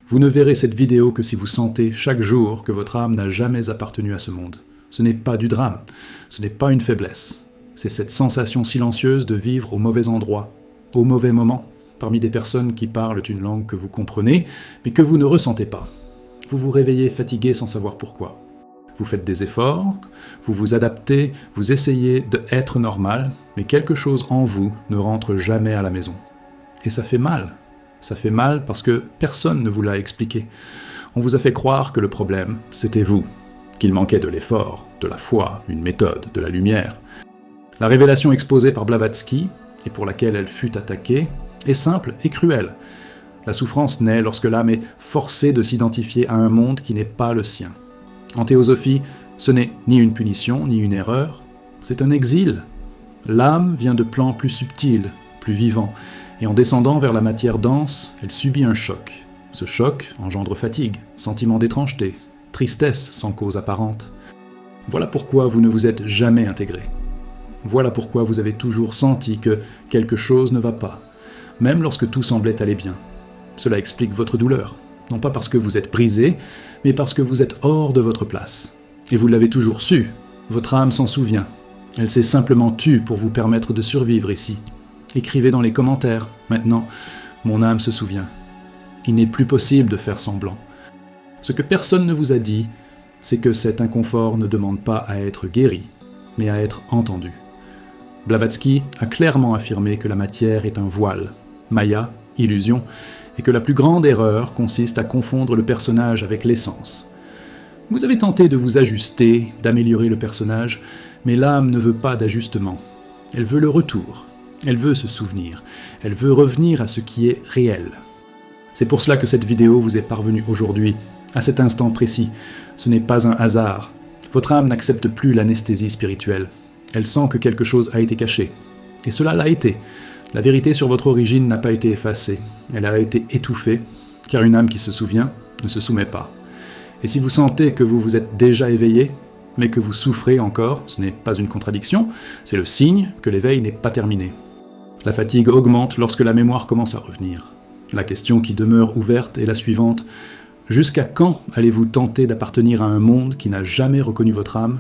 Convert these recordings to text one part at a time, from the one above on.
Vous ne verrez cette vidéo que si vous sentez chaque jour que votre âme n'a jamais appartenu à ce monde. Ce n'est pas du drame, ce n'est pas une faiblesse. C'est cette sensation silencieuse de vivre au mauvais endroit, au mauvais moment, parmi des personnes qui parlent une langue que vous comprenez, mais que vous ne ressentez pas. Vous vous réveillez fatigué sans savoir pourquoi. Vous faites des efforts, vous vous adaptez, vous essayez d'être normal, mais quelque chose en vous ne rentre jamais à la maison. Et ça fait mal. Ça fait mal parce que personne ne vous l'a expliqué. On vous a fait croire que le problème, c'était vous, qu'il manquait de l'effort, de la foi, une méthode, de la lumière. La révélation exposée par Blavatsky, et pour laquelle elle fut attaquée, est simple et cruelle. La souffrance naît lorsque l'âme est forcée de s'identifier à un monde qui n'est pas le sien. En théosophie, ce n'est ni une punition, ni une erreur, c'est un exil. L'âme vient de plans plus subtils, plus vivants, et en descendant vers la matière dense, elle subit un choc. Ce choc engendre fatigue, sentiment d'étrangeté, tristesse sans cause apparente. Voilà pourquoi vous ne vous êtes jamais intégré. Voilà pourquoi vous avez toujours senti que quelque chose ne va pas, même lorsque tout semblait aller bien. Cela explique votre douleur, non pas parce que vous êtes brisé, mais parce que vous êtes hors de votre place. Et vous l'avez toujours su, votre âme s'en souvient. Elle s'est simplement tue pour vous permettre de survivre ici. Écrivez dans les commentaires, maintenant, mon âme se souvient. Il n'est plus possible de faire semblant. Ce que personne ne vous a dit, c'est que cet inconfort ne demande pas à être guéri, mais à être entendu. Blavatsky a clairement affirmé que la matière est un voile, maya, illusion, et que la plus grande erreur consiste à confondre le personnage avec l'essence. Vous avez tenté de vous ajuster, d'améliorer le personnage, mais l'âme ne veut pas d'ajustement. Elle veut le retour, elle veut se souvenir, elle veut revenir à ce qui est réel. C'est pour cela que cette vidéo vous est parvenue aujourd'hui, à cet instant précis. Ce n'est pas un hasard. Votre âme n'accepte plus l'anesthésie spirituelle. Elle sent que quelque chose a été caché. Et cela l'a été. La vérité sur votre origine n'a pas été effacée. Elle a été étouffée, car une âme qui se souvient ne se soumet pas. Et si vous sentez que vous vous êtes déjà éveillé, mais que vous souffrez encore, ce n'est pas une contradiction, c'est le signe que l'éveil n'est pas terminé. La fatigue augmente lorsque la mémoire commence à revenir. La question qui demeure ouverte est la suivante. Jusqu'à quand allez-vous tenter d'appartenir à un monde qui n'a jamais reconnu votre âme ?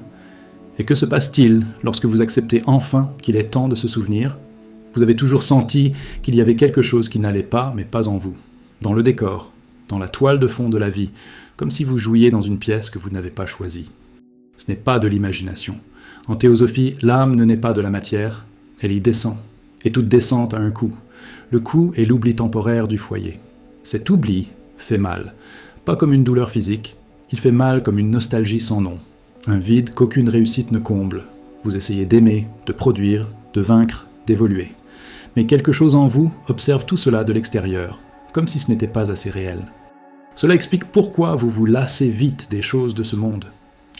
Et que se passe-t-il lorsque vous acceptez enfin qu'il est temps de se souvenir ? Vous avez toujours senti qu'il y avait quelque chose qui n'allait pas, mais pas en vous. Dans le décor, dans la toile de fond de la vie, comme si vous jouiez dans une pièce que vous n'avez pas choisie. Ce n'est pas de l'imagination. En théosophie, l'âme ne naît pas de la matière, elle y descend. Et toute descente a un coût. Le coût est l'oubli temporaire du foyer. Cet oubli fait mal. Pas comme une douleur physique, il fait mal comme une nostalgie sans nom. Un vide qu'aucune réussite ne comble. Vous essayez d'aimer, de produire, de vaincre, d'évoluer. Mais quelque chose en vous observe tout cela de l'extérieur, comme si ce n'était pas assez réel. Cela explique pourquoi vous vous lassez vite des choses de ce monde.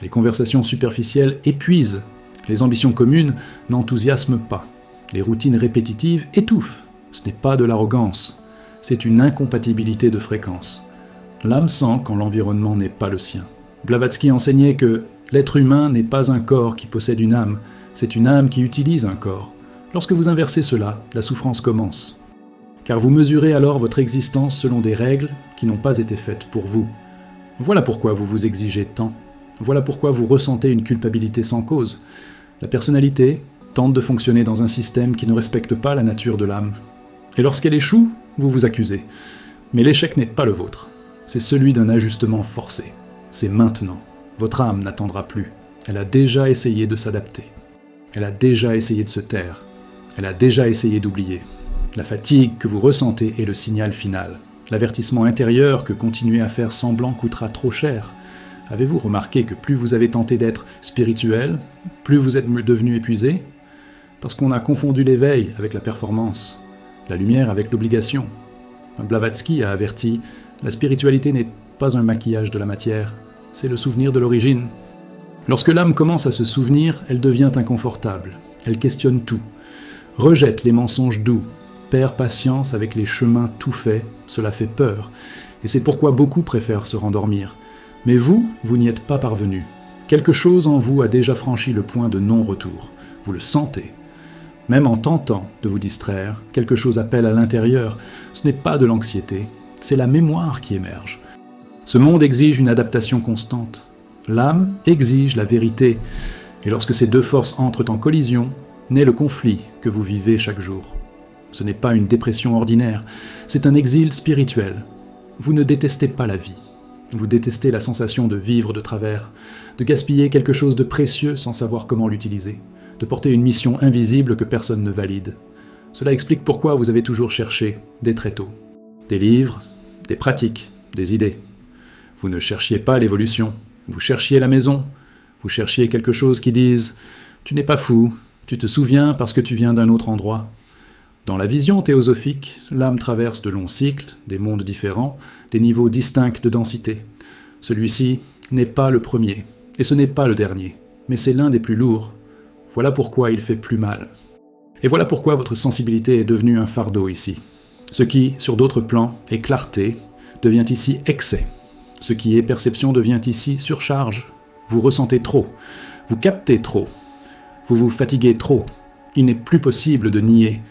Les conversations superficielles épuisent, les ambitions communes n'enthousiasment pas, les routines répétitives étouffent. Ce n'est pas de l'arrogance, c'est une incompatibilité de fréquence. L'âme sent quand l'environnement n'est pas le sien. Blavatsky enseignait que l'être humain n'est pas un corps qui possède une âme, c'est une âme qui utilise un corps. Lorsque vous inversez cela, la souffrance commence. Car vous mesurez alors votre existence selon des règles qui n'ont pas été faites pour vous. Voilà pourquoi vous vous exigez tant. Voilà pourquoi vous ressentez une culpabilité sans cause. La personnalité tente de fonctionner dans un système qui ne respecte pas la nature de l'âme. Et lorsqu'elle échoue, vous vous accusez. Mais l'échec n'est pas le vôtre. C'est celui d'un ajustement forcé. C'est maintenant. Votre âme n'attendra plus. Elle a déjà essayé de s'adapter. Elle a déjà essayé de se taire. Elle a déjà essayé d'oublier. La fatigue que vous ressentez est le signal final. L'avertissement intérieur que continuer à faire semblant coûtera trop cher. Avez-vous remarqué que plus vous avez tenté d'être spirituel, plus vous êtes devenu épuisé ? Parce qu'on a confondu l'éveil avec la performance, la lumière avec l'obligation. Blavatsky a averti, la spiritualité n'est pas un maquillage de la matière, c'est le souvenir de l'origine. Lorsque l'âme commence à se souvenir, elle devient inconfortable, elle questionne tout, rejette les mensonges doux, perd patience avec les chemins tout faits, cela fait peur, et c'est pourquoi beaucoup préfèrent se rendormir. Mais vous n'y êtes pas parvenu. Quelque chose en vous a déjà franchi le point de non-retour, vous le sentez. Même en tentant de vous distraire, quelque chose appelle à l'intérieur, ce n'est pas de l'anxiété, c'est la mémoire qui émerge. Ce monde exige une adaptation constante. L'âme exige la vérité, et lorsque ces deux forces entrent en collision, naît le conflit que vous vivez chaque jour. Ce n'est pas une dépression ordinaire, c'est un exil spirituel. Vous ne détestez pas la vie. Vous détestez la sensation de vivre de travers, de gaspiller quelque chose de précieux sans savoir comment l'utiliser, de porter une mission invisible que personne ne valide. Cela explique pourquoi vous avez toujours cherché, dès très tôt. Des livres, des pratiques, des idées. Vous ne cherchiez pas l'évolution, vous cherchiez la maison, vous cherchiez quelque chose qui dise « Tu n'es pas fou, tu te souviens parce que tu viens d'un autre endroit ». Dans la vision théosophique, l'âme traverse de longs cycles, des mondes différents, des niveaux distincts de densité. Celui-ci n'est pas le premier, et ce n'est pas le dernier, mais c'est l'un des plus lourds. Voilà pourquoi il fait plus mal. Et voilà pourquoi votre sensibilité est devenue un fardeau ici. Ce qui, sur d'autres plans, est clarté, devient ici excès. Ce qui est perception devient ici surcharge. Vous ressentez trop, vous captez trop, vous vous fatiguez trop. Il n'est plus possible de nier.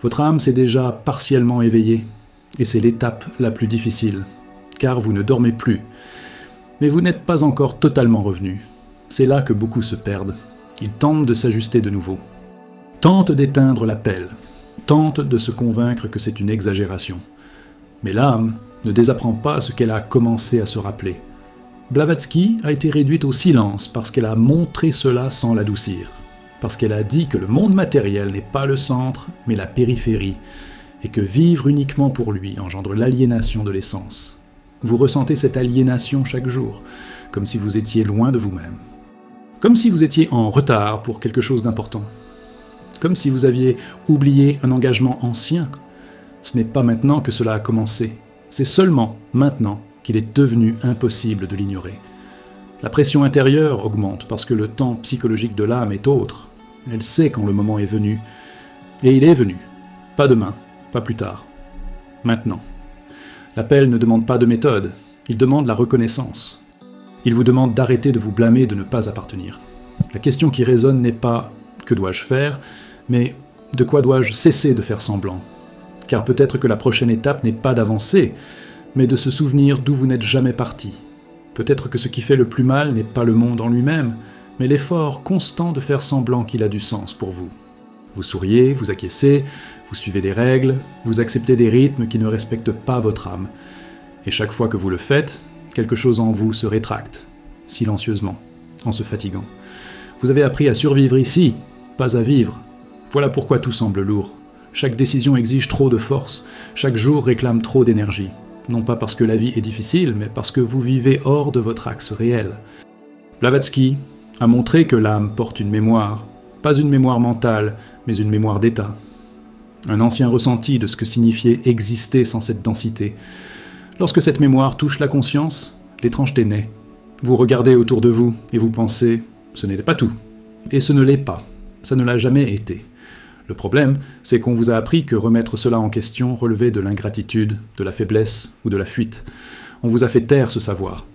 Votre âme s'est déjà partiellement éveillée, et c'est l'étape la plus difficile, car vous ne dormez plus. Mais vous n'êtes pas encore totalement revenu. C'est là que beaucoup se perdent. Ils tentent de s'ajuster de nouveau. Tentent d'éteindre l'appel. Tentent de se convaincre que c'est une exagération. Mais l'âme ne désapprend pas ce qu'elle a commencé à se rappeler. Blavatsky a été réduite au silence parce qu'elle a montré cela sans l'adoucir. Parce qu'elle a dit que le monde matériel n'est pas le centre, mais la périphérie, et que vivre uniquement pour lui engendre l'aliénation de l'essence. Vous ressentez cette aliénation chaque jour, comme si vous étiez loin de vous-même. Comme si vous étiez en retard pour quelque chose d'important. Comme si vous aviez oublié un engagement ancien. Ce n'est pas maintenant que cela a commencé, c'est seulement maintenant qu'il est devenu impossible de l'ignorer. La pression intérieure augmente parce que le temps psychologique de l'âme est autre. Elle sait quand le moment est venu. Et il est venu. Pas demain, pas plus tard. Maintenant. L'appel ne demande pas de méthode, il demande la reconnaissance. Il vous demande d'arrêter de vous blâmer de ne pas appartenir. La question qui résonne n'est pas « que dois-je faire ?», mais « de quoi dois-je cesser de faire semblant ?» Car peut-être que la prochaine étape n'est pas d'avancer, mais de se souvenir d'où vous n'êtes jamais parti. Peut-être que ce qui fait le plus mal n'est pas le monde en lui-même, mais l'effort constant de faire semblant qu'il a du sens pour vous. Vous souriez, vous acquiescez, vous suivez des règles, vous acceptez des rythmes qui ne respectent pas votre âme. Et chaque fois que vous le faites, quelque chose en vous se rétracte, silencieusement, en se fatiguant. Vous avez appris à survivre ici, pas à vivre. Voilà pourquoi tout semble lourd. Chaque décision exige trop de force, chaque jour réclame trop d'énergie. Non pas parce que la vie est difficile, mais parce que vous vivez hors de votre axe réel. Blavatsky a montré que l'âme porte une mémoire, pas une mémoire mentale, mais une mémoire d'état. Un ancien ressenti de ce que signifiait exister sans cette densité. Lorsque cette mémoire touche la conscience, l'étrangeté naît. Vous regardez autour de vous et vous pensez « ce n'était pas tout ». Et ce ne l'est pas, ça ne l'a jamais été. Le problème, c'est qu'on vous a appris que remettre cela en question relevait de l'ingratitude, de la faiblesse ou de la fuite. On vous a fait taire ce savoir.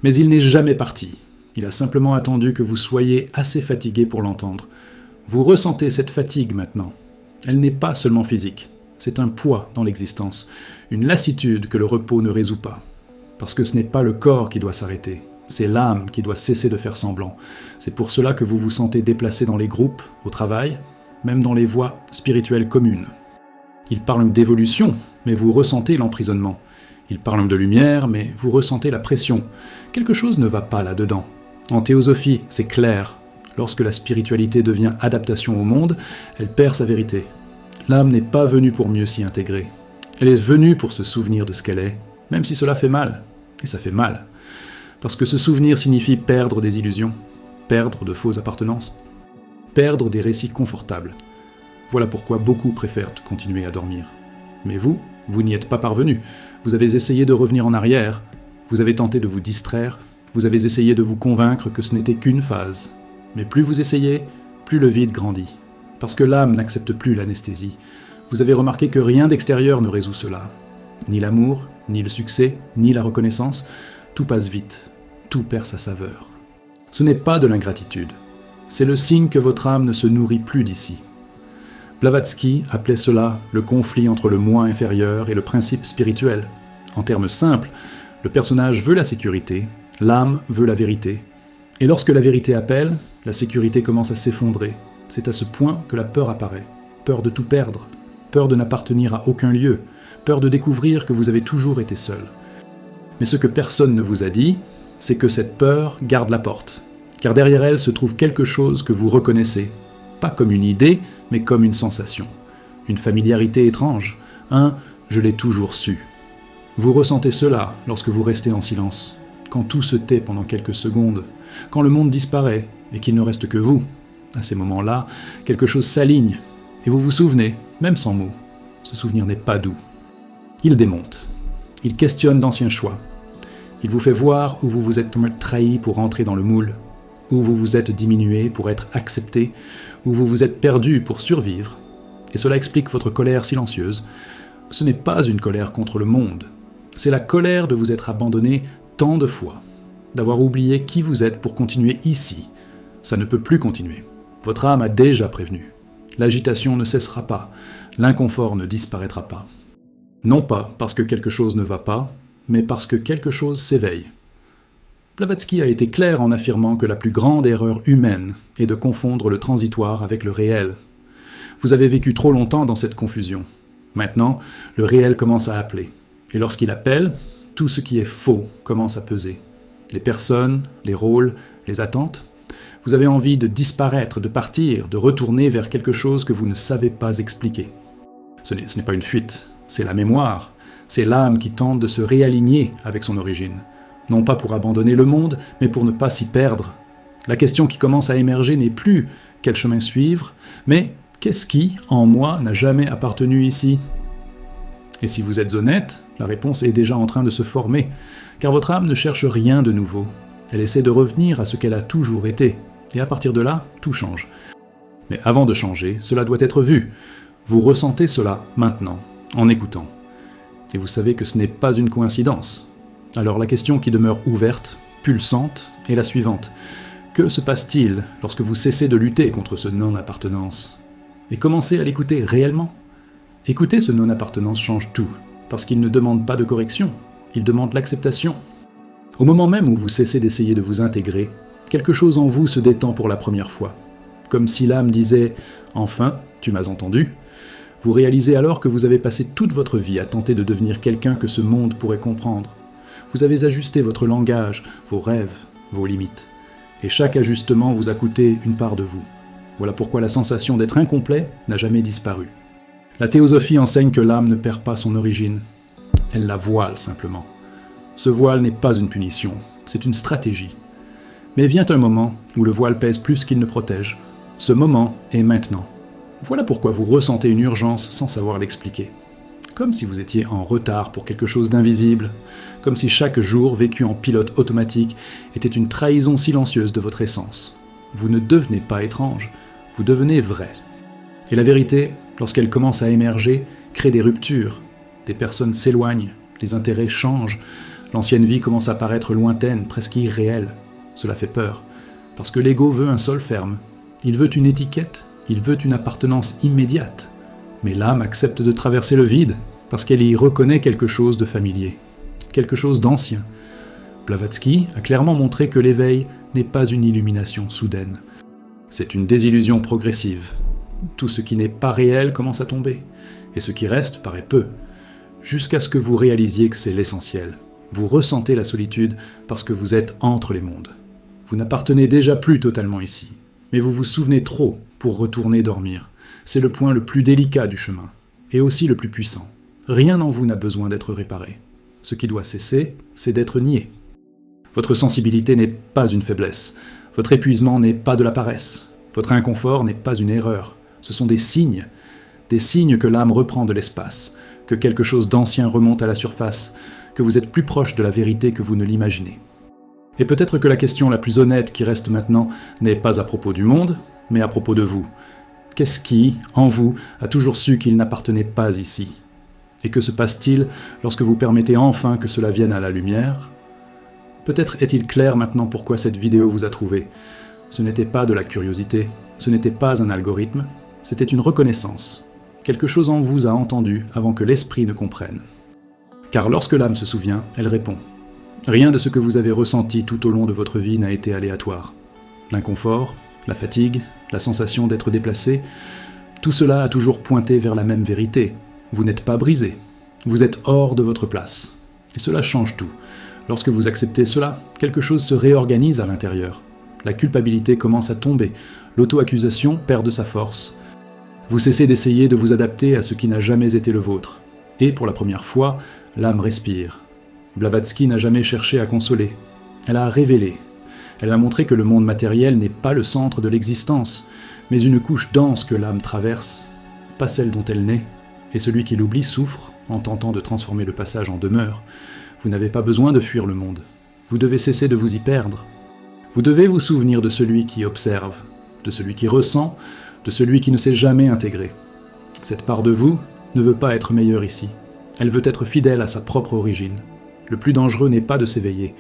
Mais il n'est jamais parti. Il a simplement attendu que vous soyez assez fatigué pour l'entendre. Vous ressentez cette fatigue maintenant. Elle n'est pas seulement physique. C'est un poids dans l'existence, une lassitude que le repos ne résout pas. Parce que ce n'est pas le corps qui doit s'arrêter, c'est l'âme qui doit cesser de faire semblant. C'est pour cela que vous vous sentez déplacé dans les groupes, au travail, même dans les voies spirituelles communes. Ils parlent d'évolution, mais vous ressentez l'emprisonnement. Ils parlent de lumière, mais vous ressentez la pression. Quelque chose ne va pas là-dedans. En théosophie, c'est clair. Lorsque la spiritualité devient adaptation au monde, elle perd sa vérité. L'âme n'est pas venue pour mieux s'y intégrer. Elle est venue pour se souvenir de ce qu'elle est, même si cela fait mal. Et ça fait mal. Parce que se souvenir signifie perdre des illusions, perdre de fausses appartenances, perdre des récits confortables. Voilà pourquoi beaucoup préfèrent continuer à dormir. Mais vous n'y êtes pas parvenu. Vous avez essayé de revenir en arrière, vous avez tenté de vous distraire, vous avez essayé de vous convaincre que ce n'était qu'une phase. Mais plus vous essayez, plus le vide grandit. Parce que l'âme n'accepte plus l'anesthésie. Vous avez remarqué que rien d'extérieur ne résout cela. Ni l'amour, ni le succès, ni la reconnaissance, tout passe vite, tout perd sa saveur. Ce n'est pas de l'ingratitude. C'est le signe que votre âme ne se nourrit plus d'ici. Blavatsky appelait cela le conflit entre le moi inférieur et le principe spirituel. En termes simples, le personnage veut la sécurité, l'âme veut la vérité. Et lorsque la vérité appelle, la sécurité commence à s'effondrer. C'est à ce point que la peur apparaît. Peur de tout perdre, peur de n'appartenir à aucun lieu, peur de découvrir que vous avez toujours été seul. Mais ce que personne ne vous a dit, c'est que cette peur garde la porte. Car derrière elle se trouve quelque chose que vous reconnaissez, pas comme une idée, mais comme une sensation. Une familiarité étrange, un « je l'ai toujours su ». Vous ressentez cela lorsque vous restez en silence, quand tout se tait pendant quelques secondes, quand le monde disparaît et qu'il ne reste que vous. À ces moments-là, quelque chose s'aligne, et vous vous souvenez, même sans mots. Ce souvenir n'est pas doux. Il démonte. Il questionne d'anciens choix. Il vous fait voir où vous vous êtes trahi pour entrer dans le moule, où vous vous êtes diminué pour être accepté, où vous vous êtes perdu pour survivre. Et cela explique votre colère silencieuse. Ce n'est pas une colère contre le monde. C'est la colère de vous être abandonné tant de fois, d'avoir oublié qui vous êtes pour continuer ici. Ça ne peut plus continuer. Votre âme a déjà prévenu. L'agitation ne cessera pas, l'inconfort ne disparaîtra pas. Non pas parce que quelque chose ne va pas, mais parce que quelque chose s'éveille. Blavatsky a été clair en affirmant que la plus grande erreur humaine est de confondre le transitoire avec le réel. Vous avez vécu trop longtemps dans cette confusion. Maintenant, le réel commence à appeler. Et lorsqu'il appelle, tout ce qui est faux commence à peser. Les personnes, les rôles, les attentes. Vous avez envie de disparaître, de partir, de retourner vers quelque chose que vous ne savez pas expliquer. Ce n'est pas une fuite, c'est la mémoire. C'est l'âme qui tente de se réaligner avec son origine. Non pas pour abandonner le monde, mais pour ne pas s'y perdre. La question qui commence à émerger n'est plus « quel chemin suivre ?», mais « qu'est-ce qui, en moi, n'a jamais appartenu ici ?» Et si vous êtes honnête, la réponse est déjà en train de se former, car votre âme ne cherche rien de nouveau. Elle essaie de revenir à ce qu'elle a toujours été, et à partir de là, tout change. Mais avant de changer, cela doit être vu. Vous ressentez cela maintenant, en écoutant. Et vous savez que ce n'est pas une coïncidence. Alors la question qui demeure ouverte, pulsante, est la suivante. Que se passe-t-il lorsque vous cessez de lutter contre ce non-appartenance et commencez à l'écouter réellement? Écouter ce non-appartenance change tout, parce qu'il ne demande pas de correction, il demande l'acceptation. Au moment même où vous cessez d'essayer de vous intégrer, quelque chose en vous se détend pour la première fois. Comme si l'âme disait « Enfin, tu m'as entendu ?» Vous réalisez alors que vous avez passé toute votre vie à tenter de devenir quelqu'un que ce monde pourrait comprendre. Vous avez ajusté votre langage, vos rêves, vos limites. Et chaque ajustement vous a coûté une part de vous. Voilà pourquoi la sensation d'être incomplet n'a jamais disparu. La théosophie enseigne que l'âme ne perd pas son origine. Elle la voile simplement. Ce voile n'est pas une punition, c'est une stratégie. Mais vient un moment où le voile pèse plus qu'il ne protège. Ce moment est maintenant. Voilà pourquoi vous ressentez une urgence sans savoir l'expliquer. Comme si vous étiez en retard pour quelque chose d'invisible, comme si chaque jour vécu en pilote automatique était une trahison silencieuse de votre essence. Vous ne devenez pas étrange, vous devenez vrai. Et la vérité, lorsqu'elle commence à émerger, crée des ruptures. Des personnes s'éloignent, les intérêts changent, l'ancienne vie commence à paraître lointaine, presque irréelle. Cela fait peur, parce que l'ego veut un sol ferme. Il veut une étiquette, il veut une appartenance immédiate. Mais l'âme accepte de traverser le vide, parce qu'elle y reconnaît quelque chose de familier, quelque chose d'ancien. Blavatsky a clairement montré que l'éveil n'est pas une illumination soudaine. C'est une désillusion progressive. Tout ce qui n'est pas réel commence à tomber, et ce qui reste paraît peu, jusqu'à ce que vous réalisiez que c'est l'essentiel. Vous ressentez la solitude parce que vous êtes entre les mondes. Vous n'appartenez déjà plus totalement ici, mais vous vous souvenez trop pour retourner dormir. C'est le point le plus délicat du chemin, et aussi le plus puissant. Rien en vous n'a besoin d'être réparé. Ce qui doit cesser, c'est d'être nié. Votre sensibilité n'est pas une faiblesse. Votre épuisement n'est pas de la paresse. Votre inconfort n'est pas une erreur. Ce sont des signes que l'âme reprend de l'espace, que quelque chose d'ancien remonte à la surface, que vous êtes plus proche de la vérité que vous ne l'imaginez. Et peut-être que la question la plus honnête qui reste maintenant n'est pas à propos du monde, mais à propos de vous. Qu'est-ce qui, en vous, a toujours su qu'il n'appartenait pas ici? Et que se passe-t-il lorsque vous permettez enfin que cela vienne à la lumière? Peut-être est-il clair maintenant pourquoi cette vidéo vous a trouvé. Ce n'était pas de la curiosité, ce n'était pas un algorithme, C'était une reconnaissance. Quelque chose en vous a entendu avant que l'esprit ne comprenne. Car lorsque l'âme se souvient, elle répond. Rien de ce que vous avez ressenti tout au long de votre vie n'a été aléatoire. L'inconfort, la fatigue, la sensation d'être déplacé, tout cela a toujours pointé vers la même vérité. Vous n'êtes pas brisé. Vous êtes hors de votre place. Et cela change tout. Lorsque vous acceptez cela, quelque chose se réorganise à l'intérieur. La culpabilité commence à tomber, l'auto-accusation perd de sa force. Vous cessez d'essayer de vous adapter à ce qui n'a jamais été le vôtre. Et pour la première fois, l'âme respire. Blavatsky n'a jamais cherché à consoler. Elle a révélé. Elle a montré que le monde matériel n'est pas le centre de l'existence, mais une couche dense que l'âme traverse, pas celle dont elle naît, et celui qui l'oublie souffre en tentant de transformer le passage en demeure. Vous n'avez pas besoin de fuir le monde. Vous devez cesser de vous y perdre. Vous devez vous souvenir de celui qui observe, de celui qui ressent, de celui qui ne s'est jamais intégré. Cette part de vous ne veut pas être meilleure ici. Elle veut être fidèle à sa propre origine. Le plus dangereux n'est pas de s'éveiller,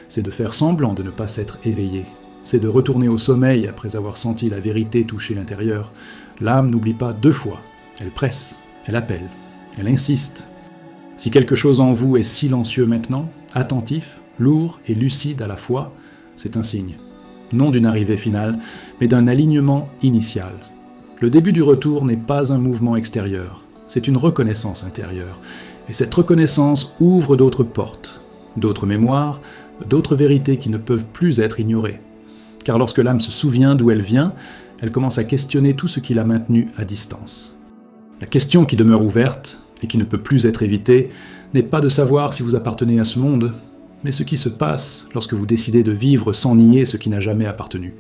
c'est de faire semblant de ne pas s'être éveillé. C'est de retourner au sommeil après avoir senti la vérité toucher l'intérieur. L'âme n'oublie pas 2 fois. Elle presse, elle appelle, elle insiste. Si quelque chose en vous est silencieux maintenant, attentif, lourd et lucide à la fois, c'est un signe. Non d'une arrivée finale, mais d'un alignement initial. Le début du retour n'est pas un mouvement extérieur, c'est une reconnaissance intérieure. Et cette reconnaissance ouvre d'autres portes, d'autres mémoires, d'autres vérités qui ne peuvent plus être ignorées. Car lorsque l'âme se souvient d'où elle vient, elle commence à questionner tout ce qui l'a maintenue à distance. La question qui demeure ouverte, et qui ne peut plus être évitée, n'est pas de savoir si vous appartenez à ce monde, mais ce qui se passe lorsque vous décidez de vivre sans nier ce qui n'a jamais appartenu.